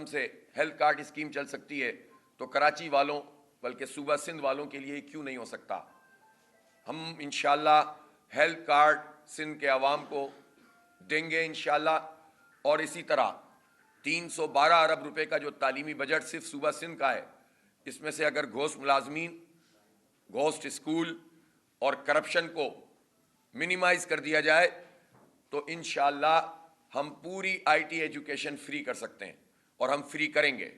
سے health card scheme چل سکتی ہے تو کراچی والوں بلکہ صوبہ سندھ والوں کے لیے کیوں نہیں ہو سکتا؟ ہم انشاءاللہ ہیلتھ کارڈ سندھ کے عوام کو دیں گے انشاءاللہ، اور اسی طرح 312 ارب روپے کا جو تعلیمی بجٹ صرف صوبہ سندھ کا ہے، اس میں سے اگر گھوسٹ ملازمین، گھوسٹ اسکول اور کرپشن کو منیمائز کر دیا جائے تو انشاءاللہ ہم پوری آئی ٹی ایجوکیشن فری کر سکتے ہیں، اور ہم فری کریں گے۔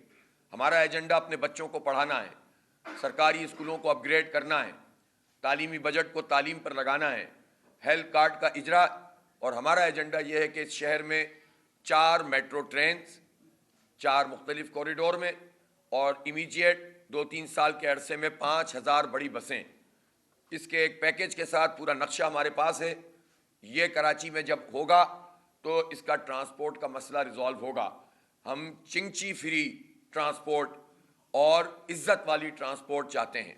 ہمارا ایجنڈا اپنے بچوں کو پڑھانا ہے، سرکاری اسکولوں کو اپ گریڈ کرنا ہے، تعلیمی بجٹ کو تعلیم پر لگانا ہے، ہیلتھ کارڈ کا اجرا، اور ہمارا ایجنڈا یہ ہے کہ اس شہر میں 4 میٹرو ٹرینز 4 مختلف کوریڈور میں، اور امیجیٹ 2-3 سال کے عرصے میں 5000 بڑی بسیں۔ اس کے ایک پیکج کے ساتھ پورا نقشہ ہمارے پاس ہے۔ یہ کراچی میں جب ہوگا تو اس کا ٹرانسپورٹ کا مسئلہ ریزالو ہوگا۔ ہم چنگچی فری ٹرانسپورٹ اور عزت والی ٹرانسپورٹ چاہتے ہیں۔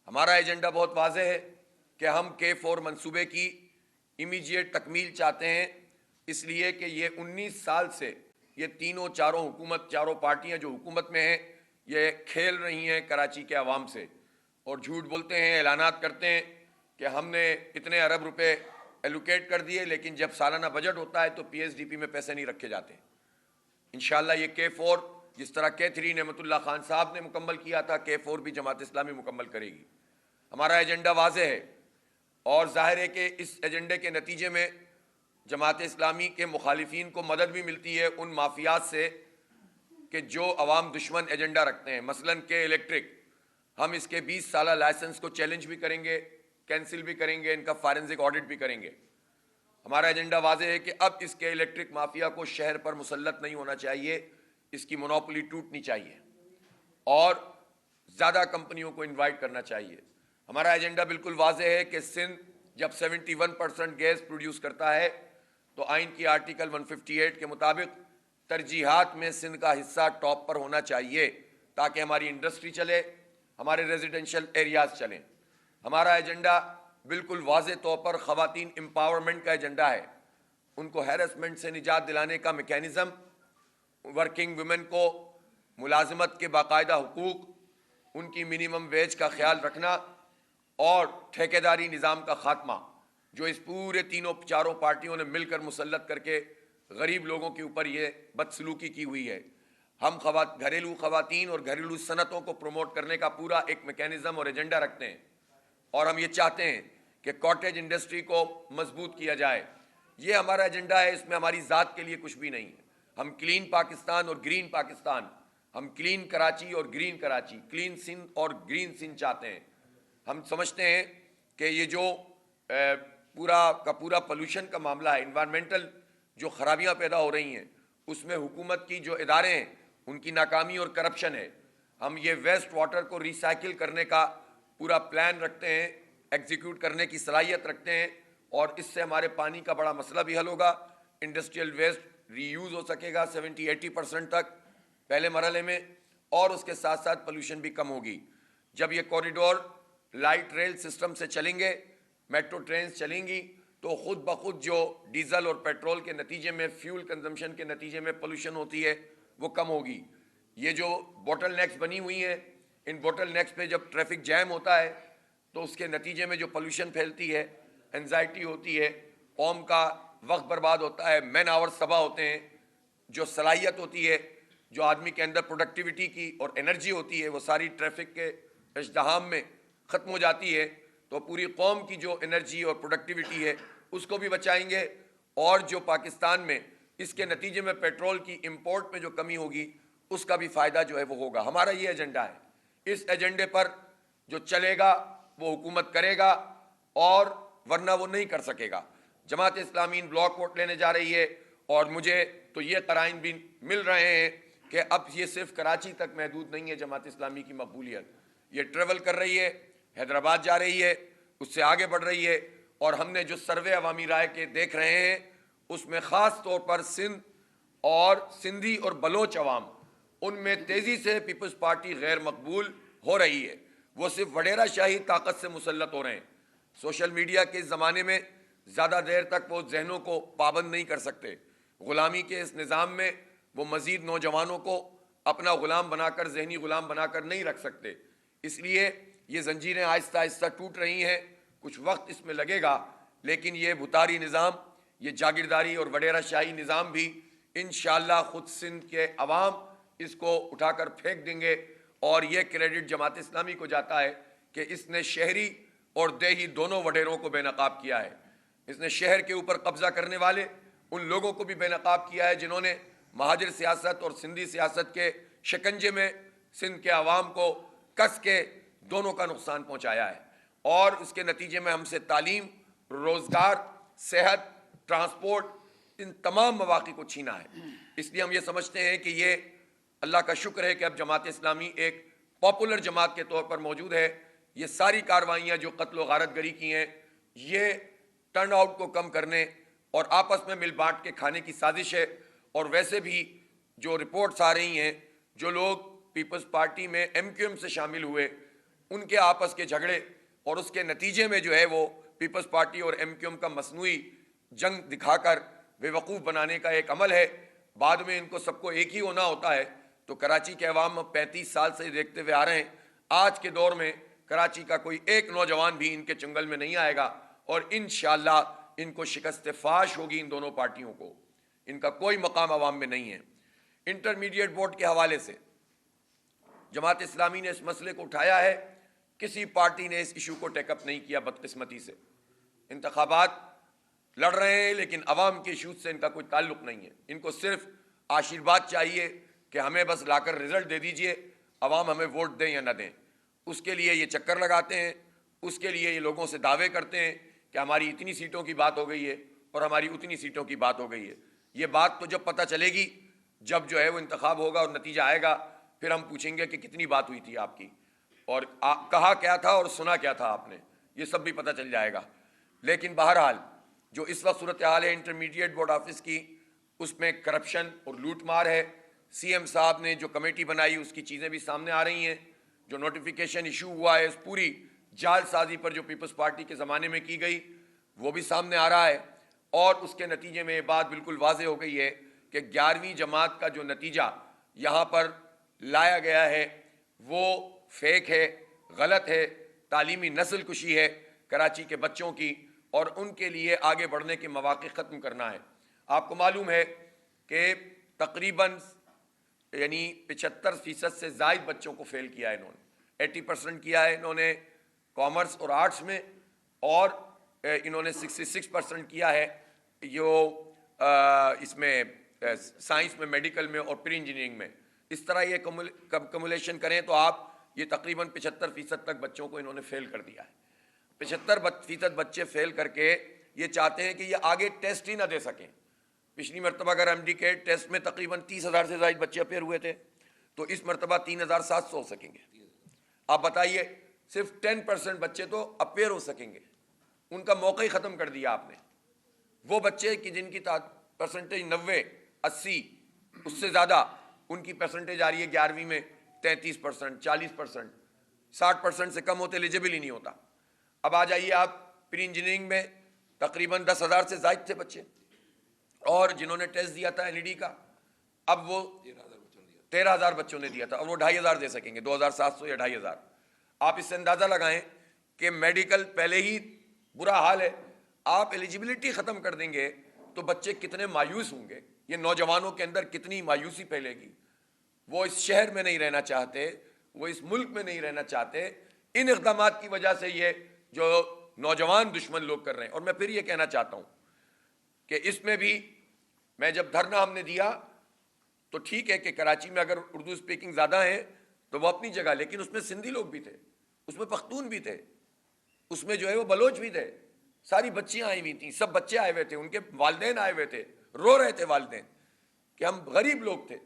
ہمارا ایجنڈا بہت واضح ہے کہ ہم K4 منصوبے کی امیجیٹ تکمیل چاہتے ہیں، اس لیے کہ یہ 19 سال سے یہ چاروں پارٹیاں جو حکومت میں ہیں یہ کھیل رہی ہیں کراچی کے عوام سے، اور جھوٹ بولتے ہیں، اعلانات کرتے ہیں کہ ہم نے اتنے ارب روپے ایلوکیٹ کر دیے، لیکن جب سالانہ بجٹ ہوتا ہے تو PSDP میں پیسے نہیں رکھے جاتے۔ انشاءاللہ یہ K4 جس طرح K3 نعمت اللہ خان صاحب نے مکمل کیا تھا، K4 بھی جماعت اسلامی مکمل کرے گی۔ ہمارا ایجنڈا واضح ہے، اور ظاہر ہے کہ اس ایجنڈے کے نتیجے میں جماعت اسلامی کے مخالفین کو مدد بھی ملتی ہے ان مافیات سے کہ جو عوام دشمن ایجنڈا رکھتے ہیں۔ مثلاً کہ الیکٹرک، ہم اس کے 20 سالہ لائسنس کو چیلنج بھی کریں گے، کینسل بھی کریں گے، ان کا فارنزک آڈٹ بھی کریں گے۔ ہمارا ایجنڈا واضح ہے کہ اب اس کے الیکٹرک مافیا کو شہر پر مسلط نہیں ہونا چاہیے، اس کی مونوپولی ٹوٹنی چاہیے، اور زیادہ کمپنیوں کو انوائٹ کرنا چاہیے۔ ہمارا ایجنڈا بالکل واضح ہے کہ سندھ جب 71% گیس پروڈیوس کرتا ہے تو آئین کی آرٹیکل 158 کے مطابق ترجیحات میں سندھ کا حصہ ٹاپ پر ہونا چاہیے، تاکہ ہماری انڈسٹری چلے، ہمارے ریزیڈنشل ایریاز چلیں۔ ہمارا ایجنڈا بالکل واضح طور پر خواتین امپاورمنٹ کا ایجنڈا ہے، ان کو ہیرسمنٹ سے نجات دلانے کا میکینزم، ورکنگ ویمن کو ملازمت کے باقاعدہ حقوق، ان کی منیمم ویج کا خیال رکھنا، اور ٹھیکیداری نظام کا خاتمہ، جو اس پورے چاروں پارٹیوں نے مل کر مسلط کر کے غریب لوگوں کے اوپر یہ بدسلوکی کی ہوئی ہے۔ ہم گھریلو خواتین اور گھریلو صنعتوں کو پروموٹ کرنے کا پورا ایک میکینزم اور ایجنڈا رکھتے ہیں، اور ہم یہ چاہتے ہیں کہ کاٹیج انڈسٹری کو مضبوط کیا جائے۔ یہ ہمارا ایجنڈا ہے، اس میں ہماری ذات کے لیے کچھ بھی نہیں ہے۔ ہم کلین پاکستان اور گرین پاکستان، ہم کلین کراچی اور گرین کراچی، کلین سندھ اور گرین سندھ چاہتے ہیں۔ ہم سمجھتے ہیں کہ یہ جو پورا پولوشن کا معاملہ ہے، انوائرمنٹل جو خرابیاں پیدا ہو رہی ہیں، اس میں حکومت کی جو ادارے ہیں ان کی ناکامی اور کرپشن ہے۔ ہم یہ ویسٹ واٹر کو ریسائیکل کرنے کا پورا پلان رکھتے ہیں، ایگزیکیوٹ کرنے کی صلاحیت رکھتے ہیں، اور اس سے ہمارے پانی کا بڑا مسئلہ بھی حل ہوگا۔ انڈسٹریل ویسٹ ری یوز ہو سکے گا 70-80% تک پہلے مرحلے میں، اور اس کے ساتھ ساتھ پولوشن بھی کم ہوگی۔ جب یہ کوریڈور لائٹ ریل سسٹم سے چلیں گے، میٹرو ٹرینز چلیں گی، تو خود بخود جو ڈیزل اور پیٹرول کے نتیجے میں، فیول کنزمپشن کے نتیجے میں پولوشن ہوتی ہے وہ کم ہوگی۔ یہ جو بوٹل نیکس بنی ہوئی ہیں، ان بوٹل نیکس پہ جب ٹریفک جیم ہوتا ہے تو اس کے نتیجے میں جو پولوشن پھیلتی ہے، انزائٹی ہوتی ہے، قوم کا وقت برباد ہوتا ہے، مین آورز تباہ ہوتے ہیں، جو صلاحیت ہوتی ہے، جو آدمی کے اندر پروڈکٹیوٹی کی اور انرجی ہوتی ہے، وہ ساری ٹریفک کے ازدحام میں ختم ہو جاتی ہے۔ تو پوری قوم کی جو انرجی اور پروڈکٹیوٹی ہے اس کو بھی بچائیں گے، اور جو پاکستان میں اس کے نتیجے میں پیٹرول کی امپورٹ میں جو کمی ہوگی اس کا بھی فائدہ جو ہے وہ ہوگا۔ ہمارا یہ ایجنڈا ہے۔ اس ایجنڈے پر جو چلے گا وہ حکومت کرے گا، اور ورنہ وہ نہیں کر سکے گا۔ جماعت اسلامی بلاک ووٹ لینے جا رہی ہے، اور مجھے تو یہ قرائن بھی مل رہے ہیں کہ اب یہ صرف کراچی تک محدود نہیں ہے جماعت اسلامی کی مقبولیت، یہ ٹریول کر رہی ہے، حیدرآباد جا رہی ہے، اس سے آگے بڑھ رہی ہے، اور ہم نے جو سروے عوامی رائے کے دیکھ رہے ہیں اس میں خاص طور پر سندھ اور سندھی اور بلوچ عوام، ان میں تیزی سے پیپلز پارٹی غیر مقبول ہو رہی ہے۔ وہ صرف وڈیرا شاہی طاقت سے مسلط ہو رہے ہیں۔ سوشل میڈیا کے اس زمانے میں زیادہ دیر تک وہ ذہنوں کو پابند نہیں کر سکتے۔ غلامی کے اس نظام میں وہ مزید نوجوانوں کو اپنا غلام بنا کر، ذہنی غلام بنا کر نہیں رکھ سکتے. اس لیے یہ زنجیریں آہستہ آہستہ ٹوٹ رہی ہیں. کچھ وقت اس میں لگے گا، لیکن یہ بھتاری نظام، یہ جاگیرداری اور وڈیرہ شاہی نظام بھی انشاءاللہ خود سندھ کے عوام اس کو اٹھا کر پھینک دیں گے. اور یہ کریڈٹ جماعت اسلامی کو جاتا ہے کہ اس نے شہری اور دیہی دونوں وڈیروں کو بے نقاب کیا ہے. اس نے شہر کے اوپر قبضہ کرنے والے ان لوگوں کو بھی بے نقاب کیا ہے جنہوں نے مہاجر سیاست اور سندھی سیاست کے شکنجے میں سندھ کے عوام کو کس کے دونوں کا نقصان پہنچایا ہے. اور اس کے نتیجے میں ہم سے تعلیم، روزگار، صحت، ٹرانسپورٹ، ان تمام مواقع کو چھینا ہے. اس لیے ہم یہ سمجھتے ہیں کہ یہ اللہ کا شکر ہے کہ اب جماعت اسلامی ایک پاپولر جماعت کے طور پر موجود ہے. یہ ساری کاروائیاں جو قتل و غارت گری کی ہیں، یہ ٹرن آؤٹ کو کم کرنے اور آپس میں مل بانٹ کے کھانے کی سازش ہے. اور ویسے بھی جو رپورٹس آ رہی ہیں، جو لوگ پیپلز پارٹی میں ایم کیو ایم سے شامل ہوئے، ان کے آپس کے جھگڑے اور اس کے نتیجے میں جو ہے وہ پیپلز پارٹی اور ایم کیو ایم کا مصنوعی جنگ دکھا کر بے وقوف بنانے کا ایک عمل ہے. بعد میں ان کو سب کو ایک ہی ہونا ہوتا ہے. تو کراچی کے عوام 35 سال سے دیکھتے ہوئے آ رہے ہیں، آج کے دور میں کراچی کا کوئی ایک نوجوان بھی ان کے چنگل میں نہیں آئے گا. اور انشاءاللہ ان کو شکست فاش ہوگی. ان دونوں پارٹیوں کو ان کا کوئی مقام عوام میں نہیں ہے. انٹرمیڈیٹ بورڈ کے حوالے سے جماعت اسلامی نے اس مسئلے کو اٹھایا ہے. کسی پارٹی نے اس ایشو کو ٹیک اپ نہیں کیا بدقسمتی سے. انتخابات لڑ رہے ہیں لیکن عوام کے ایشوز سے ان کا کوئی تعلق نہیں ہے. ان کو صرف آشیرواد چاہیے کہ ہمیں بس لا کر رزلٹ دے دیجئے، عوام ہمیں ووٹ دیں یا نہ دیں. اس کے لیے یہ چکر لگاتے ہیں، اس کے لیے یہ لوگوں سے دعوے کرتے ہیں کہ ہماری اتنی سیٹوں کی بات ہو گئی ہے اور ہماری اتنی سیٹوں کی بات ہو گئی ہے. یہ بات تو جب پتہ چلے گی، جب جو ہے وہ انتخاب ہوگا اور نتیجہ آئے گا، پھر ہم پوچھیں گے کہ کتنی بات ہوئی تھی آپ کی اور کہا کیا تھا اور سنا کیا تھا آپ نے. یہ سب بھی پتہ چل جائے گا. لیکن بہرحال جو اس وقت صورتحال ہے انٹرمیڈیٹ بورڈ آفس کی، اس میں کرپشن اور لوٹ مار ہے. سی ایم صاحب نے جو کمیٹی بنائی اس کی چیزیں بھی سامنے آ رہی ہیں. جو نوٹیفیکیشن ایشو ہوا ہے اس پوری جال سازی پر جو پیپلز پارٹی کے زمانے میں کی گئی، وہ بھی سامنے آ رہا ہے. اور اس کے نتیجے میں یہ بات بالکل واضح ہو گئی ہے کہ 11ویں جماعت کا جو نتیجہ یہاں پر لایا گیا ہے وہ فیک ہے، غلط ہے، تعلیمی نسل کشی ہے کراچی کے بچوں کی، اور ان کے لیے آگے بڑھنے کے مواقع ختم کرنا ہے. آپ کو معلوم ہے کہ تقریباً یعنی 75% سے زائد بچوں کو فیل کیا ہے انہوں نے. 80% کیا ہے انہوں نے کامرس اور آرٹس میں، اور انہوں نے 66% کیا ہے جو اس میں سائنس میں، میڈیکل میں اور پری انجینئرنگ میں. اس طرح یہ کمولیشن کریں تو آپ یہ تقریباً 75% تک بچوں کو انہوں نے فیل کر دیا ہے. 75% بچے فیل کر کے یہ چاہتے ہیں کہ یہ آگے ٹیسٹ ہی نہ دے سکیں. پچھلی مرتبہ اگر ایم ڈی کے ٹیسٹ میں تقریباً 30,000 سے زائد بچے اپیئر ہوئے تھے تو اس مرتبہ 3,700 ہو سکیں گے. آپ بتائیے، صرف 10% بچے تو اپیئر ہو سکیں گے. ان کا موقع ہی ختم کر دیا آپ نے. وہ بچے کہ جن کی پرسنٹیج 90، 80، اس سے زیادہ ان کی پرسنٹیج آ رہی ہے 11ویں میں 33%، 40%، 60% سے کم ہوتے ایلیجیبل ہی نہیں ہوتا. اب آ جائیے آپ پری انجینئرنگ میں تقریباً 10,000 سے زائد تھے بچے، اور جنہوں نے ٹیسٹ دیا تھا این ای ڈی کا اب وہ 13,000 بچوں نے دیا تھا، اور وہ 2,500 دے سکیں گے، 2,700 یا 2,500. آپ اس سے اندازہ لگائیں کہ میڈیکل پہلے ہی برا حال ہے، آپ ایلیجیبلٹی ختم کر دیں گے تو بچے کتنے مایوس ہوں گے. یہ نوجوانوں کے اندر کتنی مایوسی پھیلے گی. وہ اس شہر میں نہیں رہنا چاہتے، وہ اس ملک میں نہیں رہنا چاہتے. ان اقدامات کی وجہ سے یہ جو نوجوان دشمن لوگ کر رہے ہیں. اور میں پھر یہ کہنا چاہتا ہوں کہ اس میں بھی میں جب دھرنا ہم نے دیا تو ٹھیک ہے کہ کراچی میں اگر اردو اسپیکنگ زیادہ ہیں تو وہ اپنی جگہ، لیکن اس میں سندھی لوگ بھی تھے، اس میں پختون بھی تھے، اس میں جو ہے وہ بلوچ بھی تھے. ساری بچیاں آئی ہوئی تھیں، سب بچے آئے ہوئے تھے، ان کے والدین آئے ہوئے تھے، رو رہے تھے والدین کہ ہم غریب لوگ تھے،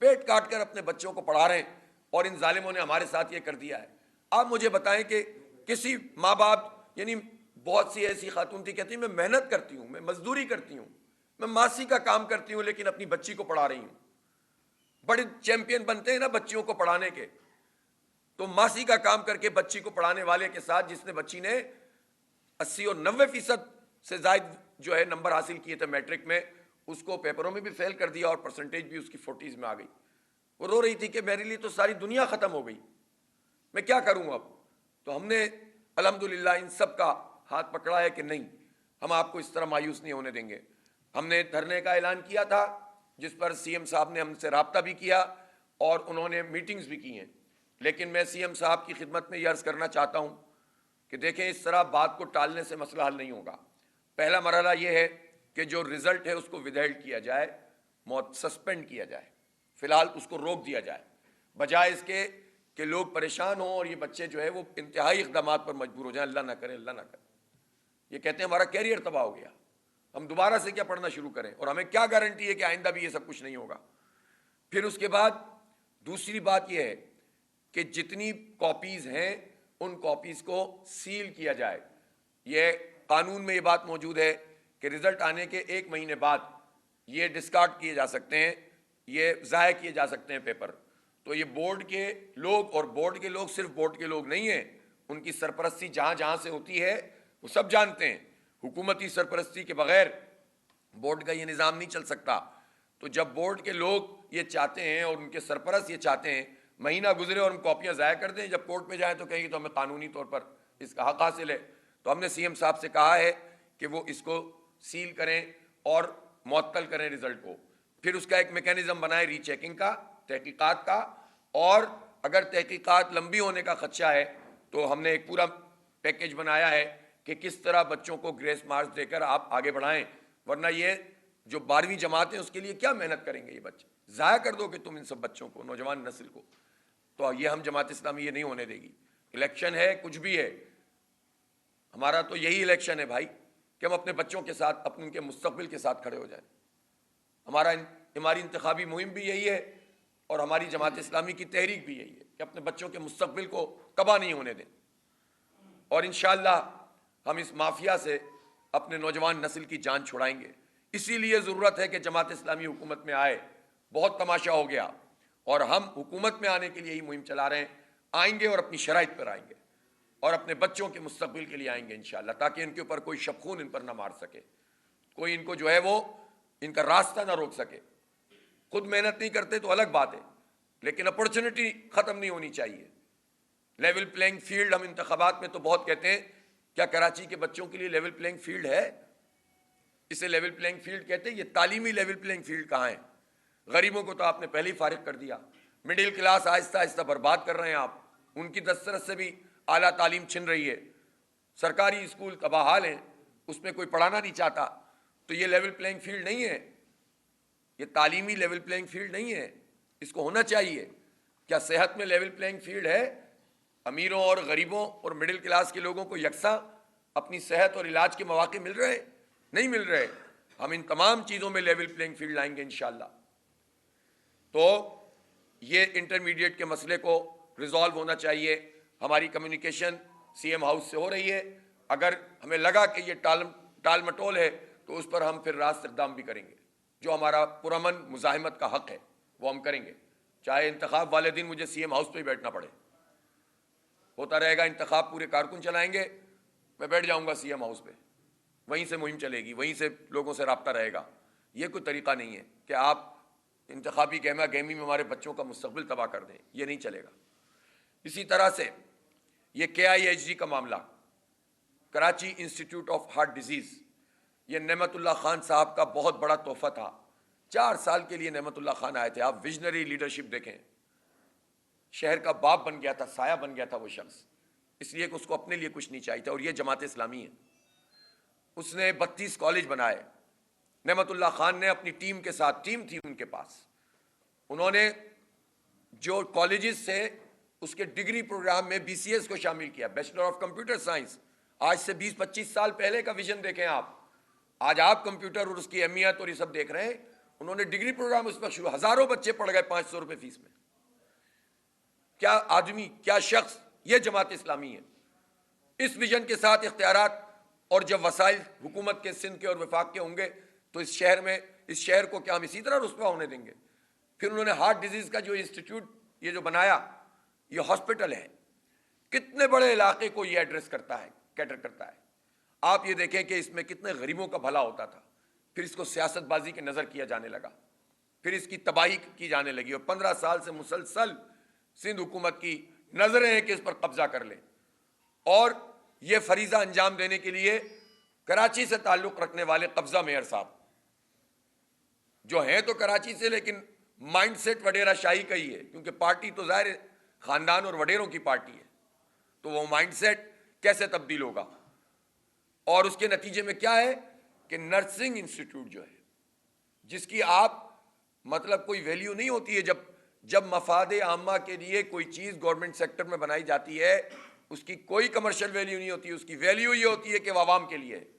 پیٹ کاٹ کر اپنے بچوں کو پڑھا رہے ہیں اور ان ظالموں نے ہمارے ساتھ یہ کر دیا ہے. آپ مجھے بتائیں کہ کسی ماں باپ، یعنی بہت سی ایسی خاتون تھی کہتی ہیں میں محنت کرتی ہوں، میں مزدوری کرتی ہوں، میں ماسی کا کام کرتی ہوں، لیکن اپنی بچی کو پڑھا رہی ہوں. بڑے چیمپئن بنتے ہیں نا بچیوں کو پڑھانے کے، تو ماسی کا کام کر کے بچی کو پڑھانے والے کے ساتھ جس نے بچی نے 80 اور 90% سے زائد جو ہے نمبر حاصل کیے تھے میٹرک میں، اس کو پیپروں میں بھی فیل کر دیا اور پرسنٹیج بھی اس کی 40s میں آ گئی. وہ رو رہی تھی کہ میرے لیے تو ساری دنیا ختم ہو گئی، میں کیا کروں اب؟ تو ہم نے الحمدللہ ان سب کا ہاتھ پکڑا ہے کہ نہیں، ہم آپ کو اس طرح مایوس نہیں ہونے دیں گے۔ ہم نے دھرنے کا اعلان کیا تھا، جس پر سی ایم صاحب نے ہم سے رابطہ بھی کیا اور انہوں نے میٹنگز بھی کی ہیں، لیکن میں سی ایم صاحب کی خدمت میں یہ عرض کرنا چاہتا ہوں کہ دیکھیں اس طرح بات کو ٹالنے سے مسئلہ حل نہیں ہوگا۔ پہلا مرحلہ یہ ہے کہ جو رزلٹ ہے اس کو ودہیلڈ کیا جائے، سسپینڈ کیا جائے، فی الحال اس کو روک دیا جائے، بجائے اس کے کہ لوگ پریشان ہوں اور یہ بچے جو ہے وہ انتہائی اقدامات پر مجبور ہو جائیں۔ اللہ نہ کرے، اللہ نہ کرے۔ یہ کہتے ہیں ہمارا کیریئر تباہ ہو گیا، ہم دوبارہ سے کیا پڑھنا شروع کریں، اور ہمیں کیا گارنٹی ہے کہ آئندہ بھی یہ سب کچھ نہیں ہوگا۔ پھر اس کے بعد دوسری بات یہ ہے کہ جتنی کاپیز ہیں ان کاپیز کو سیل کیا جائے۔ یہ قانون میں یہ بات موجود ہے کہ رزلٹ آنے کے 1 مہینے بعد یہ ڈسکارڈ کیے جا سکتے ہیں، یہ ضائع کیے جا سکتے ہیں پیپر۔ تو یہ بورڈ کے لوگ، اور بورڈ کے لوگ صرف بورڈ کے لوگ نہیں ہیں، ان کی سرپرستی جہاں جہاں سے ہوتی ہے وہ سب جانتے ہیں۔ حکومتی سرپرستی کے بغیر بورڈ کا یہ نظام نہیں چل سکتا۔ تو جب بورڈ کے لوگ یہ چاہتے ہیں اور ان کے سرپرست یہ چاہتے ہیں مہینہ گزرے اور ہم کاپیاں ضائع کر دیں، جب کورٹ پہ جائیں تو کہیں گے تو ہمیں قانونی طور پر اس کا حق حاصل ہے۔ تو ہم نے سی ایم صاحب سے کہا ہے کہ وہ اس کو سیل کریں اور معطل کریں رزلٹ کو۔ پھر اس کا ایک میکینزم بنائے ری چیکنگ کا، تحقیقات کا، اور اگر تحقیقات لمبی ہونے کا خدشہ ہے تو ہم نے ایک پورا پیکیج بنایا ہے کہ کس طرح بچوں کو گریس مارکس دے کر آپ آگے بڑھائیں، ورنہ یہ جو 12ویں جماعت ہے اس کے لیے کیا محنت کریں گے یہ بچے؟ ضائع کر دو کہ تم ان سب بچوں کو، نوجوان نسل کو۔ تو یہ ہم جماعت اسلامی یہ نہیں ہونے دے گی۔ الیکشن ہے، کچھ بھی ہے، ہمارا تو یہی الیکشن ہے بھائی کہ ہم اپنے بچوں کے ساتھ، اپنے ان کے مستقبل کے ساتھ کھڑے ہو جائیں۔ ہماری انتخابی مہم بھی یہی ہے اور ہماری جماعت اسلامی کی تحریک بھی یہی ہے کہ اپنے بچوں کے مستقبل کو تباہ نہیں ہونے دیں، اور انشاءاللہ ہم اس مافیا سے اپنے نوجوان نسل کی جان چھڑائیں گے۔ اسی لیے ضرورت ہے کہ جماعت اسلامی حکومت میں آئے۔ بہت تماشا ہو گیا، اور ہم حکومت میں آنے کے لیے ہی مہم چلا رہے ہیں، آئیں گے اور اپنی شرائط پر آئیں گے اور اپنے بچوں کے مستقبل کے لیے آئیں گے انشاءاللہ، تاکہ ان کے اوپر کوئی شبخون ان پر نہ مار سکے، کوئی ان کو جو ہے وہ ان کا راستہ نہ روک سکے۔ خود محنت نہیں کرتے تو الگ بات ہے، لیکن اپرچونٹی ختم نہیں ہونی چاہیے۔ لیول پلینگ فیلڈ ہم انتخابات میں تو بہت کہتے ہیں، کیا کراچی کے بچوں کے لیے لیول پلینگ فیلڈ ہے؟ اسے لیول پلینگ فیلڈ کہتے ہیں، یہ تعلیمی لیول پلینگ فیلڈ کہاں ہے؟ غریبوں کو تو آپ نے پہلے ہی فارغ کر دیا، مڈل کلاس آہستہ آہستہ برباد کر رہے ہیں آپ، ان کی دسترس سے بھی اعلیٰ تعلیم چھن رہی ہے، سرکاری اسکول تباہ حال ہیں، اس میں کوئی پڑھانا نہیں چاہتا۔ تو یہ لیول پلینگ فیلڈ نہیں ہے، یہ تعلیمی لیول پلینگ فیلڈ نہیں ہے، اس کو ہونا چاہیے۔ کیا صحت میں لیول پلینگ فیلڈ ہے؟ امیروں اور غریبوں اور مڈل کلاس کے لوگوں کو یکساں اپنی صحت اور علاج کے مواقع مل رہے ہیں؟ نہیں مل رہے۔ ہم ان تمام چیزوں میں لیول پلینگ فیلڈ لائیں گے انشاءاللہ۔ تو یہ انٹرمیڈیٹ کے مسئلے کو ریزالو ہونا چاہیے۔ ہماری کمیونیکیشن سی ایم ہاؤس سے ہو رہی ہے، اگر ہمیں لگا کہ یہ ٹال مٹول ہے تو اس پر ہم پھر راست اقدام بھی کریں گے، جو ہمارا پرامن مزاحمت کا حق ہے وہ ہم کریں گے، چاہے انتخاب والے دن مجھے سی ایم ہاؤس پہ ہی بیٹھنا پڑے۔ ہوتا رہے گا انتخاب، پورے کارکن چلائیں گے، میں بیٹھ جاؤں گا سی ایم ہاؤس پہ، وہیں سے مہم چلے گی، وہیں سے لوگوں سے رابطہ رہے گا۔ یہ کوئی طریقہ نہیں ہے کہ آپ انتخابی گہما گہمی میں ہمارے بچوں کا مستقبل تباہ کر دیں، یہ نہیں چلے گا۔ اسی طرح سے یہ KIHD کا معاملہ، Karachi institute of heart disease, یہ نعمت اللہ خان صاحب کا بہت بڑا تحفہ تھا۔ 4 سال کے لیے نعمت اللہ خان آئے تھے، آپ ویژنری لیڈرشپ دیکھیں، شہر کا باپ بن گیا تھا، سایہ بن گیا تھا وہ شخص، اس لیے کہ اس کو اپنے لیے کچھ نہیں چاہیے تھا، اور یہ جماعت اسلامی ہے۔ اس نے 32 کالج بنائے۔ نعمت اللہ خان نے اپنی ٹیم کے ساتھ، ٹیم تھی ان کے پاس، انہوں نے جو کالجز سے اس کے ڈگری پروگرام میں BCS کو شامل کیا، بیچلر آف کمپیوٹر سائنس۔ آج سے 20-25 سال پہلے کا ویژن دیکھیں آپ، آج آپ کمپیوٹر اور اس کی اہمیت اور یہ سب دیکھ رہے ہیں، انہوں نے ڈگری پروگرام اس وقت شروع، ہزاروں بچے پڑھ گئے 500 روپے فیس میں۔ کیا آدمی، کیا شخص، یہ جماعت اسلامی ہے۔ اس ویژن کے ساتھ اختیارات اور جب وسائل حکومت کے، سندھ کے اور وفاق کے ہوں گے تو اس شہر میں، اس شہر کو کیا ہم اسی طرح رسوا ہونے دیں گے؟ پھر انہوں نے ہارٹ ڈیزیز کا جو انسٹیٹیوٹ یہ جو بنایا، یہ ہاسپٹل ہے، کتنے بڑے علاقے کو یہ ایڈریس کرتا ہے، کیٹر کرتا ہے۔ آپ یہ دیکھیں کہ اس میں کتنے غریبوں کا بھلا ہوتا تھا، پھر اس کو سیاست بازی کے نظر کیا جانے لگا۔ پھر اس کی تباہی کی جانے لگی، اور 15 سال سے مسلسل سندھ حکومت کی نظریں ہیں کہ اس پر قبضہ کر لیں، اور یہ فریضہ انجام دینے کے لیے کراچی سے تعلق رکھنے والے قبضہ میئر صاحب جو ہیں تو کراچی سے، لیکن مائنڈ سیٹ وڈیرا شاہی کا ہی ہے، کیونکہ پارٹی تو ظاہر خاندان اور وڈیروں کی پارٹی ہے، تو وہ مائنڈ سیٹ کیسے تبدیل ہوگا؟ اور اس کے نتیجے میں کیا ہے کہ نرسنگ انسٹیٹیوٹ جو ہے، جس کی آپ مطلب کوئی ویلیو نہیں ہوتی ہے، جب مفاد عامہ کے لیے کوئی چیز گورنمنٹ سیکٹر میں بنائی جاتی ہے، اس کی کوئی کمرشل ویلیو نہیں ہوتی، اس کی ویلیو یہ ہوتی ہے کہ وہ عوام کے لیے ہے۔